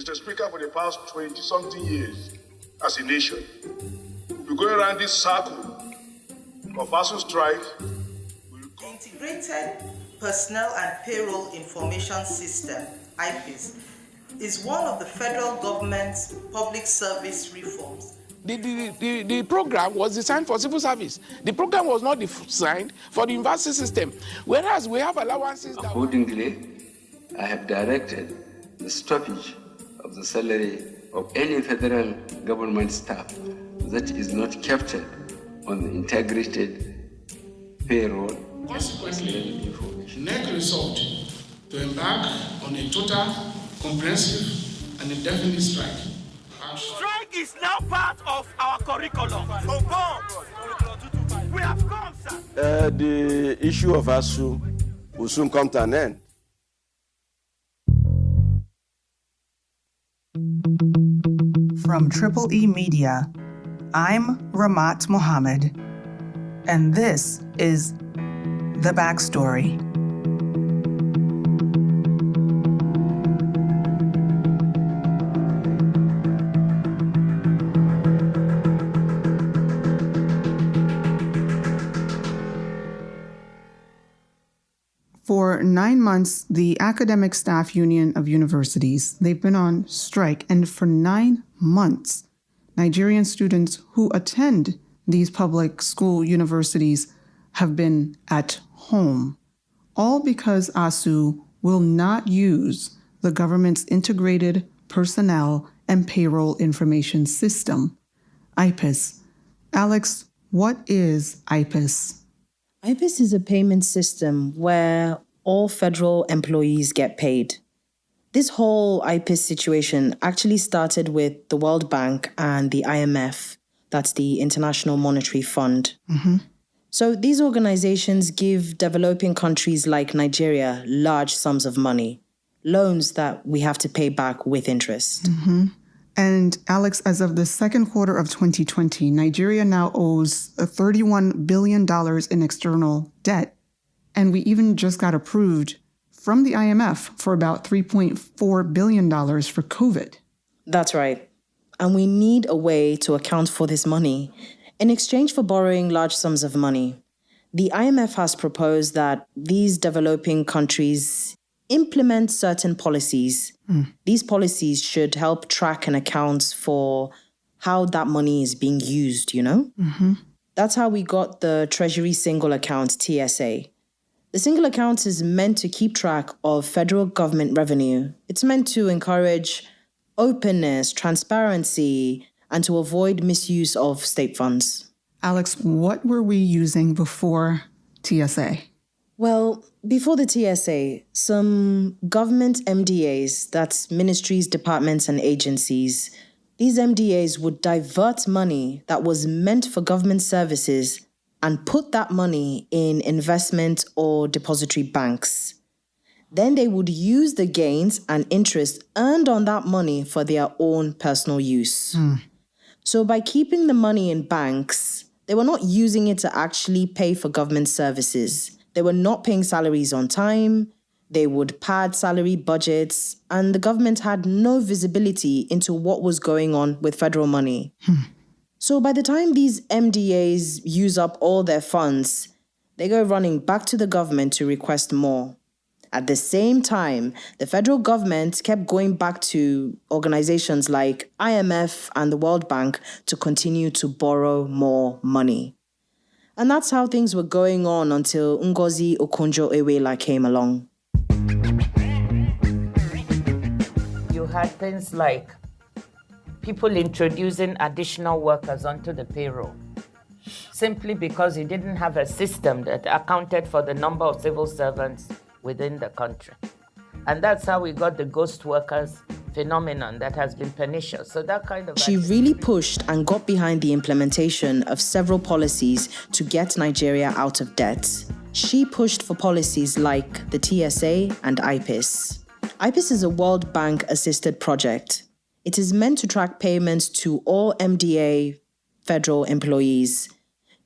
Mr. Speaker, for the past 20-something years, as a nation, we're going around this circle of ASUU strike. The Integrated Personnel and Payroll Information System, IPIS, is one of the federal government's public service reforms. The program was designed for civil service. The program was not designed for the university system, whereas we have allowances. Accordingly, I have directed the stoppage of the salary of any federal government staff that is not captured on the integrated payroll. Consequently, NEC resolved to embark on a total, comprehensive, and indefinite strike. Strike is now part of our curriculum. We have come, sir. The issue of ASUU will soon come to an end. From Triple E Media, I'm Ramat Mohammed, and this is The Backstory. For 9 months, the Academic Staff Union of Universities, they've been on strike. And for 9 months, Nigerian students who attend these public school universities have been at home, all because ASUU will not use the government's Integrated Personnel and Payroll Information System, IPIS. Alex, what is IPIS? IPIS is a payment system where all federal employees get paid. This whole IPIS situation actually started with the World Bank and the IMF, that's the International Monetary Fund. Mm-hmm. So these organizations give developing countries like Nigeria large sums of money, loans that we have to pay back with interest. Mm-hmm. And Alex, as of the second quarter of 2020, Nigeria now owes $31 billion in external debt. And we even just got approved from the IMF for about $3.4 billion for COVID. That's right. And we need a way to account for this money. In exchange for borrowing large sums of money, the IMF has proposed that these developing countries implement certain policies. These policies should help track and account for how that money is being used, you know? Mm-hmm. That's how we got the Treasury Single Account, TSA. The single account is meant to keep track of federal government revenue. It's meant to encourage openness, transparency, and to avoid misuse of state funds. Alex, what were we using before TSA? Well, before the TSA, some government MDAs, that's ministries, departments, and agencies, these MDAs would divert money that was meant for government services and put that money in investment or depository banks. Then they would use the gains and interest earned on that money for their own personal use. So by keeping the money in banks, they were not using it to actually pay for government services. They were not paying salaries on time, they would pad salary budgets, and the government had no visibility into what was going on with federal money. So by the time these MDAs use up all their funds, they go running back to the government to request more. At the same time, the federal government kept going back to organizations like IMF and the World Bank to continue to borrow more money. And that's how things were going on until Ngozi Okonjo-Iweala came along. You had things like people introducing additional workers onto the payroll, simply because you didn't have a system that accounted for the number of civil servants within the country. And that's how we got the ghost workers phenomenon that has been pernicious. So that kind of... She really pushed and got behind the implementation of several policies to get Nigeria out of debt. She pushed for policies like the TSA and IPIS. IPIS is a World Bank-assisted project. It is meant to track payments to all MDA federal employees.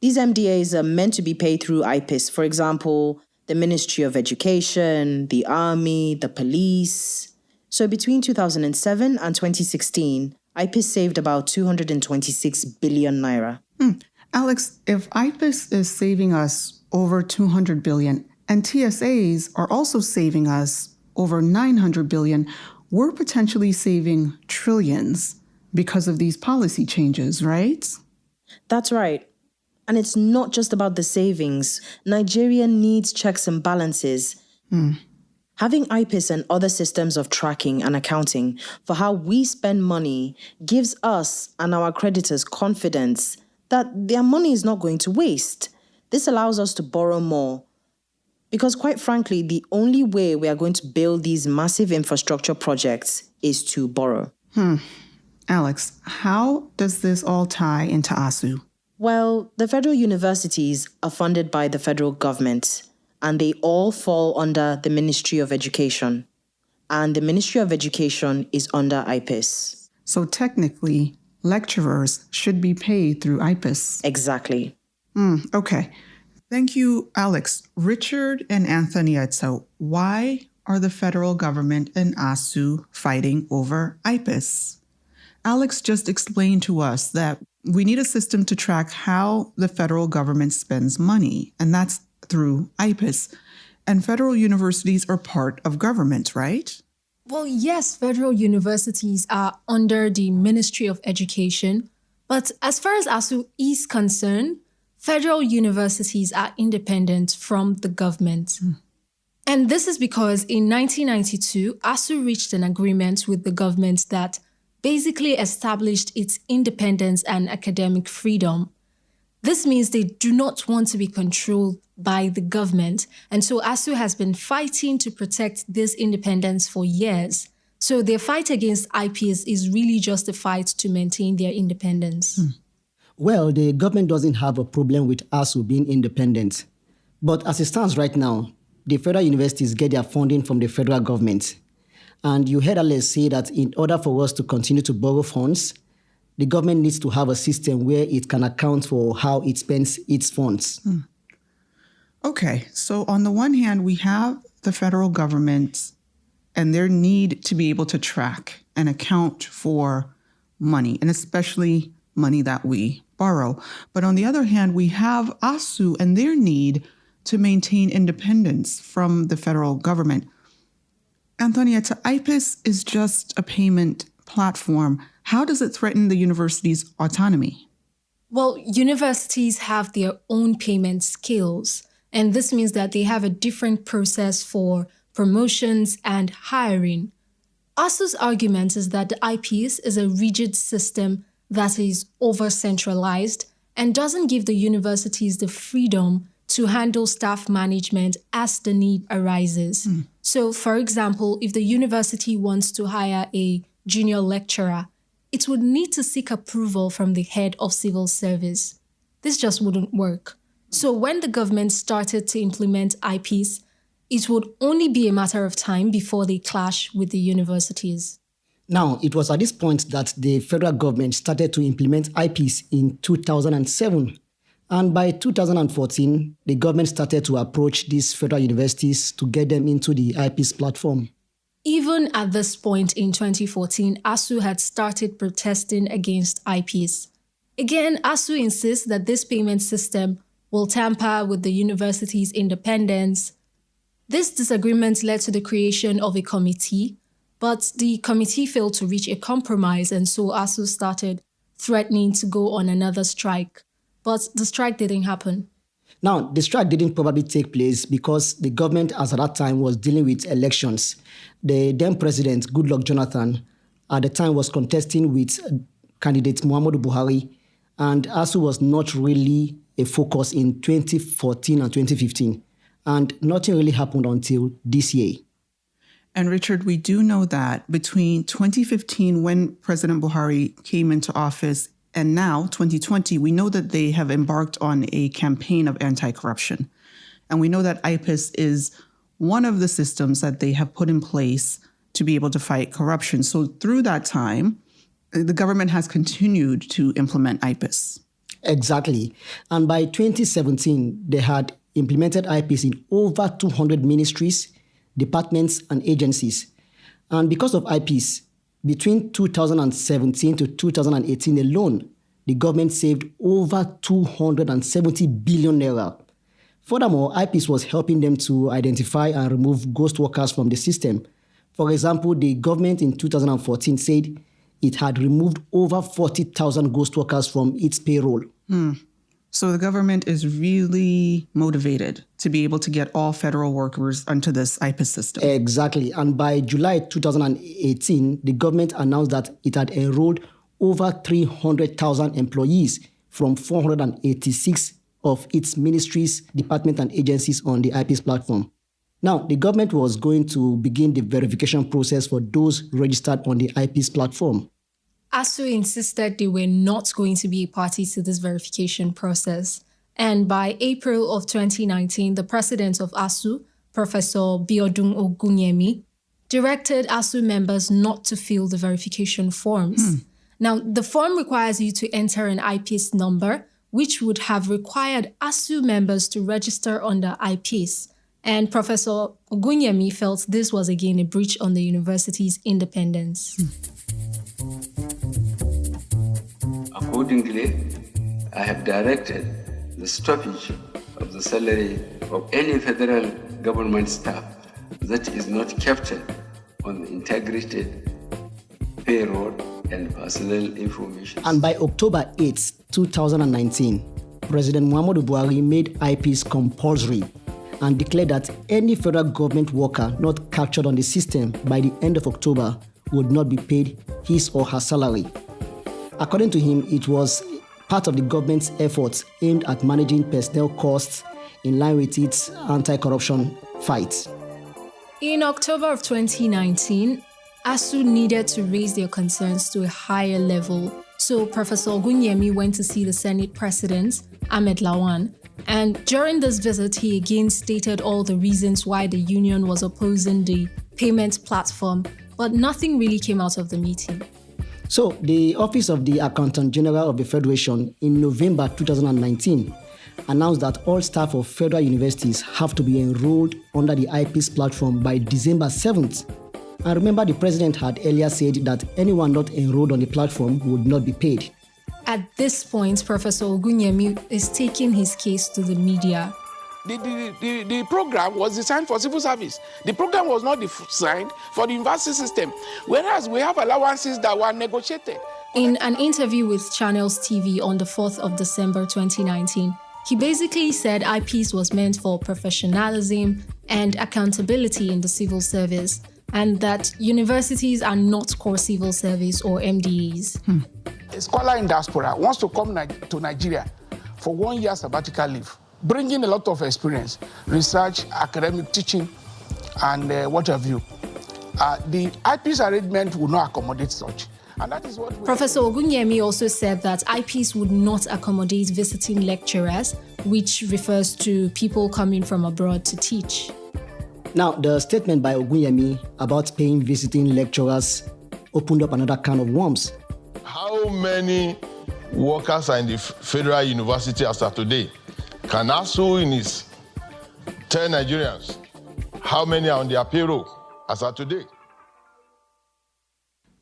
These MDAs are meant to be paid through IPIS. For example, the Ministry of Education, the Army, the police. So between 2007 and 2016, IPIS saved about 226 billion naira. Alex, if IPIS is saving us over 200 billion and TSAs are also saving us over 900 billion, we're potentially saving trillions because of these policy changes, right? That's right. And it's not just about the savings. Nigeria needs checks and balances. Having IPIS and other systems of tracking and accounting for how we spend money gives us and our creditors confidence that their money is not going to waste. This allows us to borrow more. Because quite frankly, the only way we are going to build these massive infrastructure projects is to borrow. Alex, how does this all tie into ASUU? Well, the federal universities are funded by the federal government, and they all fall under the Ministry of Education. And the Ministry of Education is under IPIS. So technically, lecturers should be paid through IPIS. Exactly. Okay. Thank you, Alex. Richard and Anthonieta, why are the federal government and ASUU fighting over IPIS? Alex just explained to us that we need a system to track how the federal government spends money, and that's through IPIS. And federal universities are part of government, right? Well, yes, federal universities are under the Ministry of Education, but as far as ASUU is concerned, federal universities are independent from the government. And this is because in 1992, ASUU reached an agreement with the government that basically established its independence and academic freedom. This means they do not want to be controlled by the government, and so ASUU has been fighting to protect this independence for years. So their fight against IPIS is really just a fight to maintain their independence. Well, the government doesn't have a problem with ASUU being independent. But as it stands right now, the federal universities get their funding from the federal government. And you heard Alex say that in order for us to continue to borrow funds, the government needs to have a system where it can account for how it spends its funds. Okay, so on the one hand, we have the federal government and their need to be able to track and account for money, and especially money that we borrow. But on the other hand, we have ASUU and their need to maintain independence from the federal government. Anthonieta, IPIS is just a payment platform. How does it threaten the university's autonomy? Well, universities have their own payment scales, and this means that they have a different process for promotions and hiring. ASUU's argument is that the IPIS is a rigid system that is over-centralized and doesn't give the universities the freedom to handle staff management as the need arises. So, for example, if the university wants to hire a junior lecturer, it would need to seek approval from the head of civil service. This just wouldn't work. So when the government started to implement IPIS, it would only be a matter of time before they clash with the universities. Now, it was at this point that the federal government started to implement IPIS in 2007. And by 2014, the government started to approach these federal universities to get them into the IPIS platform. Even at this point in 2014, ASUU had started protesting against IPIS. Again, ASUU insists that this payment system will tamper with the university's independence. This disagreement led to the creation of a committee, but the committee failed to reach a compromise, and so ASUU started threatening to go on another strike. But the strike didn't happen. Now, the strike didn't probably take place because the government as at that time was dealing with elections. The then president, Goodluck Jonathan, at the time was contesting with candidate Muhammadu Buhari, and ASUU was not really a focus in 2014 and 2015. And nothing really happened until this year. And Richard, we do know that between 2015, when President Buhari came into office, and now, 2020, we know that they have embarked on a campaign of anti-corruption. And we know that IPIS is one of the systems that they have put in place to be able to fight corruption. So through that time, the government has continued to implement IPIS. Exactly. And by 2017, they had implemented IPIS in over 200 ministries, departments, and agencies. And because of IPs, between 2017 to 2018 alone, the government saved over 270 billion naira. Furthermore, IPs was helping them to identify and remove ghost workers from the system. For example, the government in 2014 said it had removed over 40,000 ghost workers from its payroll. So the government is really motivated to be able to get all federal workers onto this IPIS system. Exactly. And by July 2018, the government announced that it had enrolled over 300,000 employees from 486 of its ministries, departments, and agencies on the IPIS platform. Now, the government was going to begin the verification process for those registered on the IPIS platform. ASUU insisted they were not going to be a party to this verification process. And by April of 2019, the president of ASUU, Professor Biodun Ogunyemi, directed ASUU members not to fill the verification forms. Now, the form requires you to enter an IPIS number, which would have required ASUU members to register under IPIS. And Professor Ogunyemi felt this was again a breach on the university's independence. Accordingly, I have directed the stoppage of the salary of any federal government staff that is not captured on the integrated payroll and personnel information. And by October 8, 2019, President Muhammadu Buhari made IPs compulsory and declared that any federal government worker not captured on the system by the end of October would not be paid his or her salary. According to him, it was part of the government's efforts aimed at managing personnel costs in line with its anti-corruption fight. In October of 2019, ASUU needed to raise their concerns to a higher level. So Professor Ogunyemi went to see the Senate President, Ahmed Lawan. And during this visit, he again stated all the reasons why the union was opposing the payment platform, but nothing really came out of the meeting. So, the Office of the Accountant General of the Federation in November 2019 announced that all staff of federal universities have to be enrolled under the IPIS platform by December 7th. And remember, the president had earlier said that anyone not enrolled on the platform would not be paid. At this point, Professor Ogunyemi is taking his case to the media. The program was designed for civil service. The program was not designed for the university system, whereas we have allowances that were negotiated. In an interview with Channels TV on the 4th of December 2019, he basically said IPs was meant for professionalism and accountability in the civil service, and that universities are not core civil service or MDAs. A scholar in diaspora wants to come to Nigeria for 1 year sabbatical leave, bringing a lot of experience, research, academic teaching, and what have you. The IPs arrangement will not accommodate such. And that is what Professor Ogunyemi also said that IPs would not accommodate visiting lecturers, which refers to people coming from abroad to teach. Now, the statement by Ogunyemi about paying visiting lecturers opened up another can of worms. How many workers are in the federal university as of today? Can ASUU in its 10 Nigerians, how many are on their payroll as of today?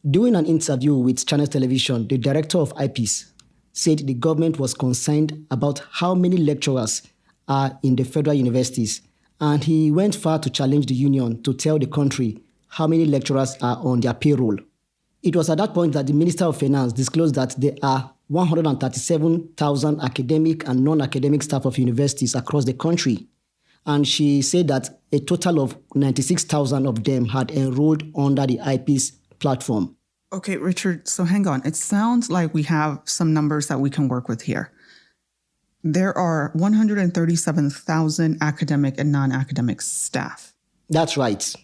During an interview with Channels Television, the director of IPIS said the government was concerned about how many lecturers are in the federal universities, and he went far to challenge the union to tell the country how many lecturers are on their payroll. It was at that point that the Minister of Finance disclosed that there are 137,000 academic and non-academic staff of universities across the country. And she said that a total of 96,000 of them had enrolled under the IPIS platform. Okay, Richard, so hang on. It sounds like we have some numbers that we can work with here. There are 137,000 academic and non-academic staff. That's right.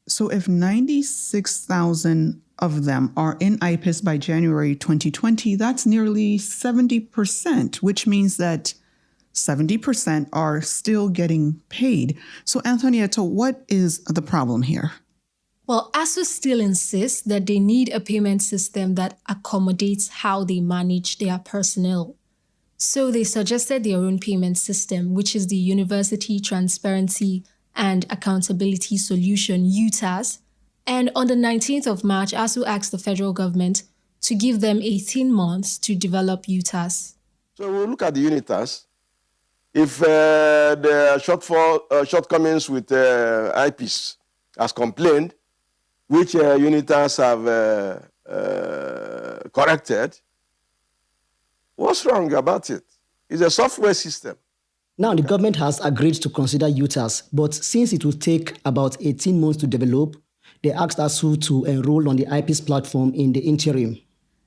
So if 96,000 of them are in IPIS by January 2020, that's nearly 70%, which means that 70% are still getting paid. So Anthonieta, what is the problem here? Well, ASUU still insists that they need a payment system that accommodates how they manage their personnel. So they suggested their own payment system, which is the University Transparency and Accountability Solution, UTAS, And on the 19th of March, ASUU asked the federal government to give them 18 months to develop UTAS. So we'll look at the UNITAS. If the shortcomings with IPs as complained, which UNITAS have corrected, what's wrong about it? It's a software system. Now, the government has agreed to consider UTAS, but since it will take about 18 months to develop, they asked ASUU to enroll on the IPs platform in the interim.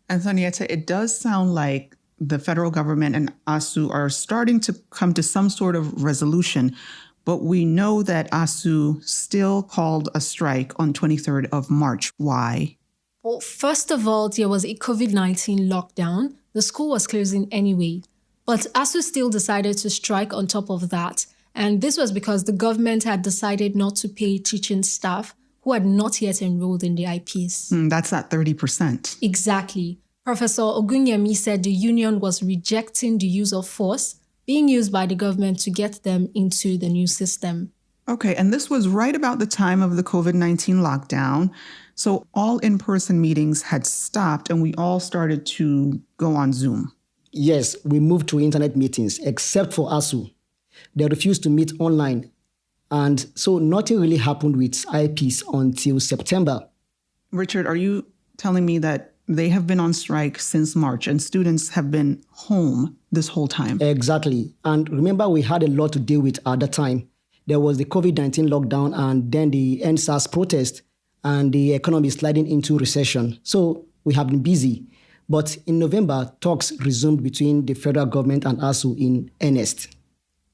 Anthonieta, it does sound like the federal government and ASUU are starting to come to some sort of resolution, but we know that ASUU still called a strike on 23rd of March. Why? Well, first of all, there was a COVID-19 lockdown. The school was closing anyway. But ASUU still decided to strike on top of that. And this was because the government had decided not to pay teaching staff who had not yet enrolled in the IPs. That's at 30%. Exactly. Professor Ogunyemi said the union was rejecting the use of force being used by the government to get them into the new system. Okay, and this was right about the time of the COVID-19 lockdown. So all in-person meetings had stopped and we all started to go on Zoom. Yes, we moved to internet meetings, except for ASUU. They refused to meet online. And so nothing really happened with IPs until September. Richard, are you telling me that they have been on strike since March and students have been home this whole time? Exactly. And remember, we had a lot to deal with at the time. There was the COVID-19 lockdown and then the NSAS protest and the economy sliding into recession. So we have been busy. But in November, talks resumed between the federal government and ASUU in earnest.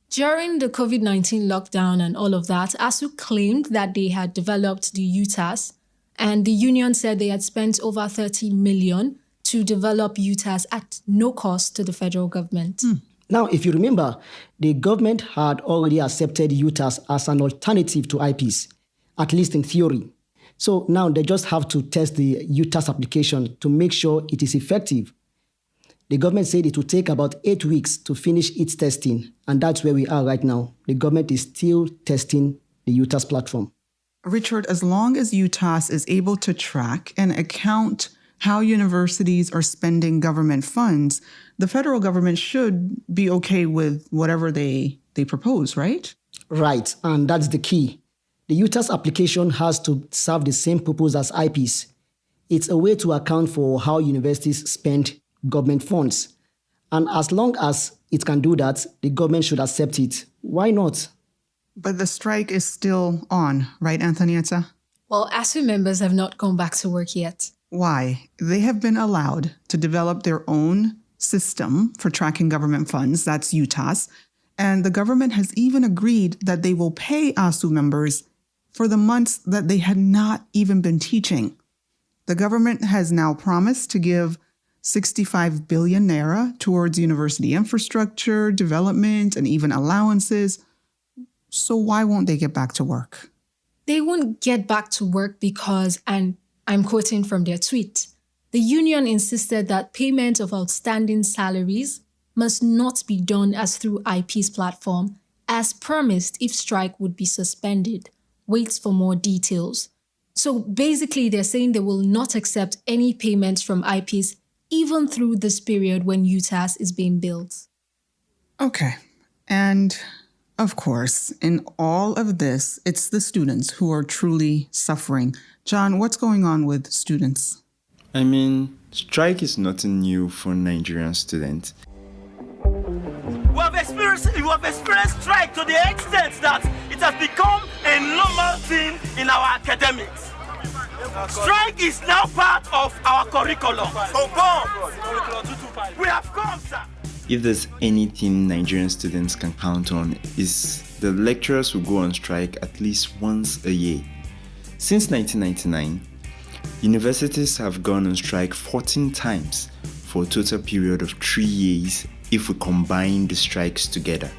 During the COVID-19 lockdown and all of that, ASUU claimed that they had developed the UTAS, and the union said they had spent over 30 million to develop UTAS at no cost to the federal government. Now, if you remember, the government had already accepted UTAS as an alternative to IPs, at least in theory. So now they just have to test the UTAS application to make sure it is effective. The government said it will take about 8 weeks to finish its testing, and that's where we are right now. The government is still testing the UTAS platform. Richard, as long as UTAS is able to track and account how universities are spending government funds, the federal government should be okay with whatever they propose, right? Right, and that's the key. The UTAS application has to serve the same purpose as IPs. It's a way to account for how universities spend government funds. And as long as it can do that, the government should accept it. Why not? But the strike is still on, right, Anthonieta? Well, ASUU members have not gone back to work yet. Why? They have been allowed to develop their own system for tracking government funds, that's UTAS, and the government has even agreed that they will pay ASUU members for the months that they had not even been teaching. The government has now promised to give 65 billion naira towards university infrastructure, development, and even allowances. So why won't they get back to work? They won't get back to work because, and I'm quoting from their tweet, the union insisted that payment of outstanding salaries must not be done as through IP's platform, as promised if strike would be suspended. Waits for more details. So basically, they're saying they will not accept any payments from IPs even through this period when UTAS is being built. Okay. And of course, in all of this, it's the students who are truly suffering. John, what's going on with students? I mean, strike is nothing new for Nigerian students. We have experienced strike to the extent that it has become a normal thing in our academics. Strike is now part of our curriculum. We have come, sir. If there's anything Nigerian students can count on, is the lecturers will go on strike at least once a year. Since 1999, universities have gone on strike 14 times for a total period of 3 years if we combine the strikes together.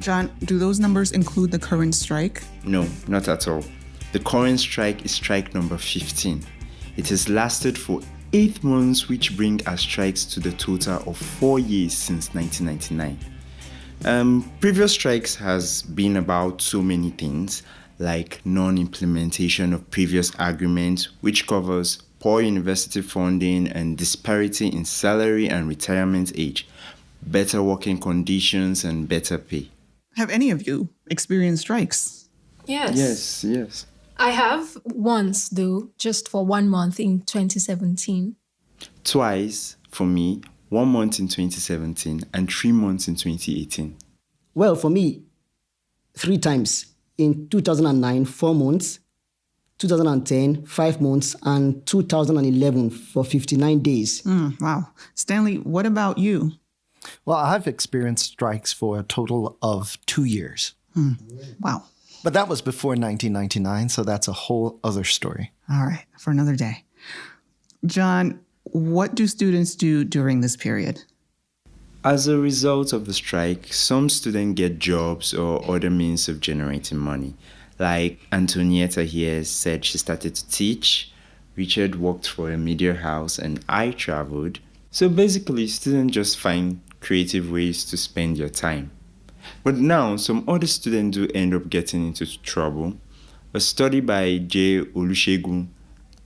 John, do those numbers include the current strike? No, not at all. The current strike is strike number 15. It has lasted for 8 months, which bring our strikes to the total of 4 years since 1999. Previous strikes has been about so many things, like non-implementation of previous agreements, which covers poor university funding and disparity in salary and retirement age, better working conditions, and better pay. Have any of you experienced strikes? Yes. Yes. I have once, though, just for 1 month in 2017. Twice for me, 1 month in 2017 and 3 months in 2018. Well, for me, 3 times. In 2009, 4 months, 2010, 5 months, and 2011 for 59 days. Wow. Stanley, what about you? Well, I've experienced strikes for a total of 2 years. Wow. But that was before 1999, so that's a whole other story. All right, for another day. John, what do students do during this period? As a result of the strike, some students get jobs or other means of generating money. Like Anthonieta here said she started to teach, Richard worked for a media house, and I traveled. So basically, students just find creative ways to spend their time. But now, some other students do end up getting into trouble. A study by J. Olusegun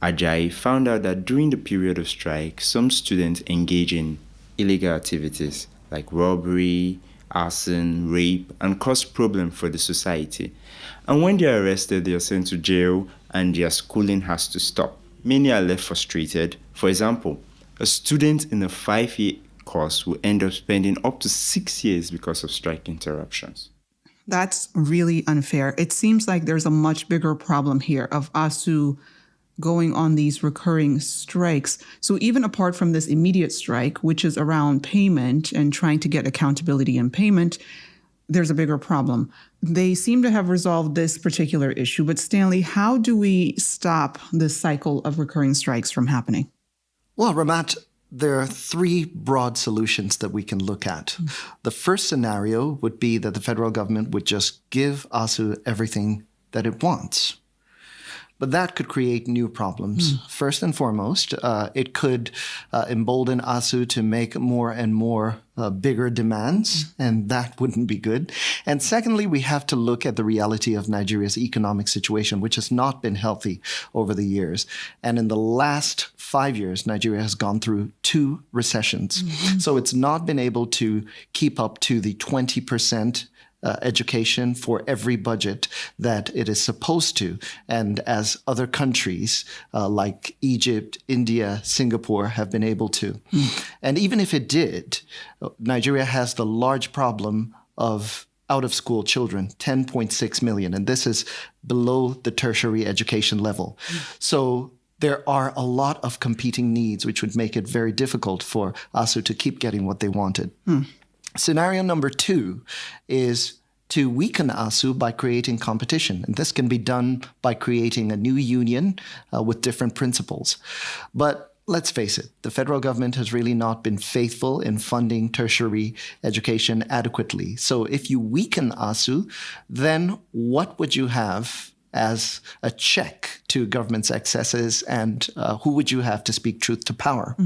Ajayi found out that during the period of strike, some students engage in illegal activities like robbery, arson, rape, and cause problems for the society. And when they are arrested, they are sent to jail and their schooling has to stop. Many are left frustrated. For example, a student in a 5-year course will end up spending up to 6 years because of strike interruptions. That's really unfair. It seems like there's a much bigger problem here of ASUU going on these recurring strikes. So even apart from this immediate strike, which is around payment and trying to get accountability in payment, there's a bigger problem. They seem to have resolved this particular issue, but Stanley, how do we stop this cycle of recurring strikes from happening? Well, Ramat, there are 3 broad solutions that we can look at. The first scenario would be that the federal government would just give ASUU everything that it wants. But that could create new problems. First and foremost, it could embolden ASUU to make more and more bigger demands, and that wouldn't be good. And secondly, we have to look at the reality of Nigeria's economic situation, which has not been healthy over the years. And in the last 5 years, Nigeria has gone through 2 recessions. So it's not been able to keep up to the 20% education for every budget that it is supposed to. And as other countries like Egypt, India, Singapore have been able to. And even if it did, Nigeria has the large problem of out-of-school children, 10.6 million. And this is below the tertiary education level. So there are a lot of competing needs, which would make it very difficult for ASUU to keep getting what they wanted. Scenario number 2 is to weaken ASUU by creating competition. And this can be done by creating a new union with different principles. But let's face it, the federal government has really not been faithful in funding tertiary education adequately. So if you weaken ASUU, then what would you have as a check to government's excesses, and who would you have to speak truth to power?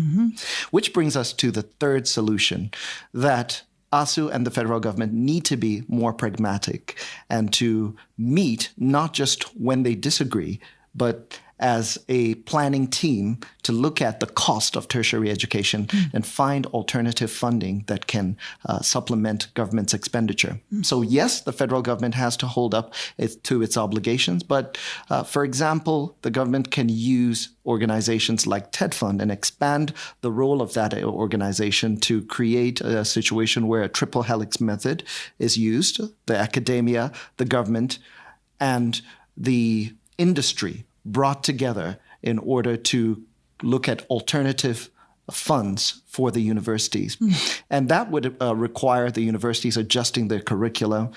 Which brings us to the third solution, that ASUU and the federal government need to be more pragmatic and to meet not just when they disagree, but as a planning team to look at the cost of tertiary education and find alternative funding that can supplement government's expenditure. So yes, the federal government has to hold up to its obligations, but for example, the government can use organizations like TED Fund and expand the role of that organization to create a situation where a triple helix method is used. The academia, the government, and the industry brought together in order to look at alternative funds for the universities. And that would require the universities adjusting their curriculum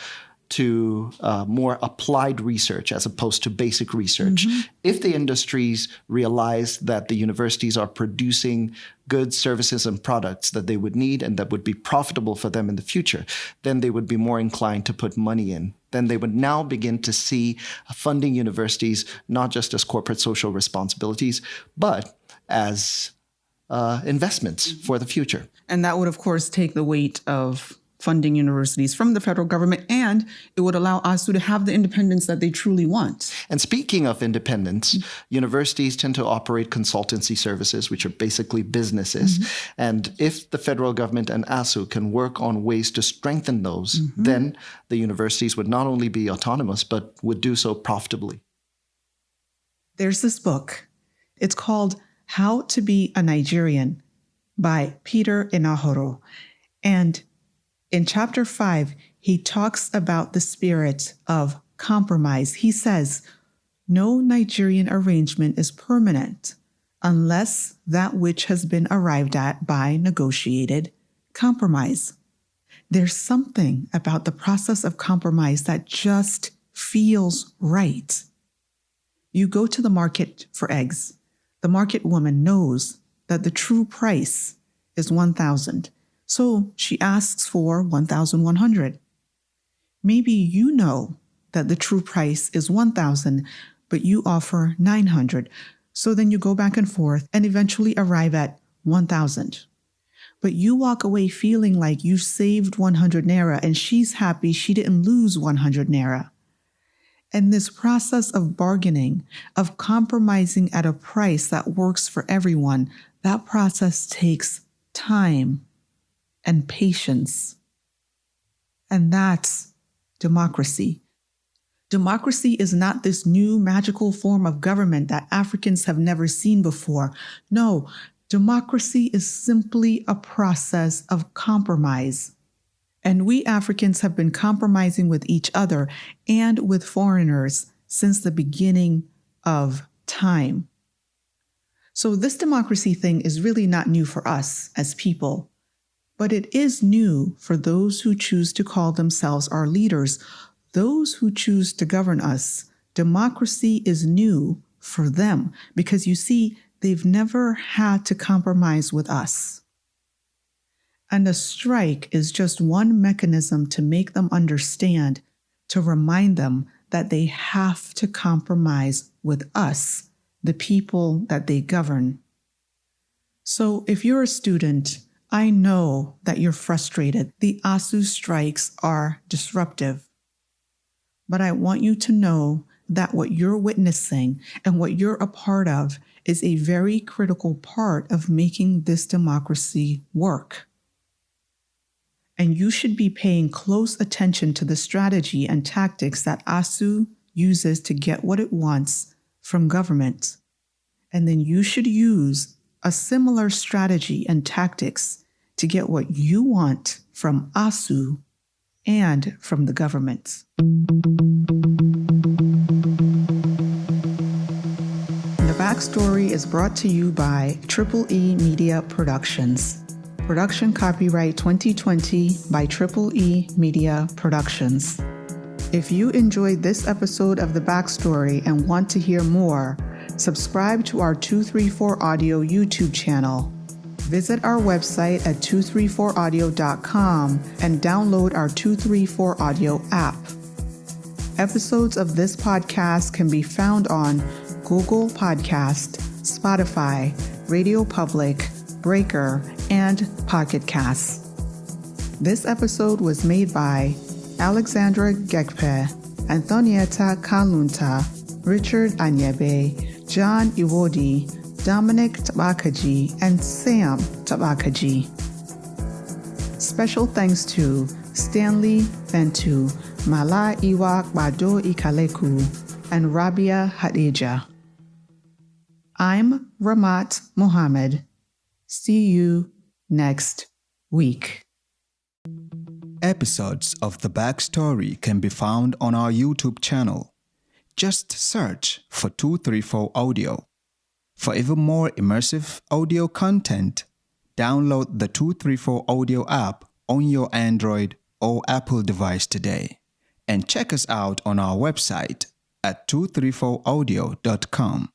to more applied research as opposed to basic research. If the industries realize that the universities are producing goods, services, and products that they would need and that would be profitable for them in the future, then they would be more inclined to put money in. Then they would now begin to see funding universities not just as corporate social responsibilities, but as investments for the future. And that would, of course, take the weight of funding universities from the federal government, and it would allow ASUU to have the independence that they truly want. And speaking of independence, universities tend to operate consultancy services, which are basically businesses. And if the federal government and ASUU can work on ways to strengthen those, then the universities would not only be autonomous, but would do so profitably. There's this book. It's called How to Be a Nigerian by Peter Inahoro. And in chapter 5, he talks about the spirit of compromise. He says, no Nigerian arrangement is permanent unless that which has been arrived at by negotiated compromise. There's something about the process of compromise that just feels right. You go to the market for eggs. The market woman knows that the true price is 1,000. So she asks for 1,100. Maybe you know that the true price is 1,000, but you offer 900. So then you go back and forth and eventually arrive at 1,000. But you walk away feeling like you saved 100 naira and she's happy she didn't lose 100 naira. And this process of bargaining, of compromising at a price that works for everyone, that process takes time and patience. And that's democracy. Democracy is not this new magical form of government that Africans have never seen before. No, democracy is simply a process of compromise. And we Africans have been compromising with each other and with foreigners since the beginning of time. So this democracy thing is really not new for us as people, but it is new for those who choose to call themselves our leaders, those who choose to govern us. Democracy is new for them because, you see, they've never had to compromise with us. And a strike is just one mechanism to make them understand, to remind them that they have to compromise with us, the people that they govern. So if you're a student, I know that you're frustrated. The ASUU strikes are disruptive. But I want you to know that what you're witnessing and what you're a part of is a very critical part of making this democracy work. And you should be paying close attention to the strategy and tactics that ASUU uses to get what it wants from government. And then you should use a similar strategy and tactics to get what you want from ASUU and from the government. The Backstory is brought to you by EE Media Productions. Production copyright 2020 by EE Media Productions. If you enjoyed this episode of The Backstory and want to hear more, subscribe to our 234 Audio YouTube channel. Visit our website at 234audio.com and download our 234 Audio app. Episodes of this podcast can be found on Google Podcast, Spotify, RadioPublic, Breaker, and PocketCasts. This episode was made by Alexandra Gekpe, Anthonieta Kalunta, Richard Anyebe, John Iwodi, Dominic Tabakaji, and Sam Tabakaji. Special thanks to Stanley, Bentu, Mala Iwa Gbado Ikaleku, and Rabia Hadejia. I'm Ramat Mohammed. See you next week. Episodes of The Backstory can be found on our YouTube channel. Just search for 234 Audio. For even more immersive audio content, download the 234 Audio app on your Android or Apple device today. And check us out on our website at 234audio.com.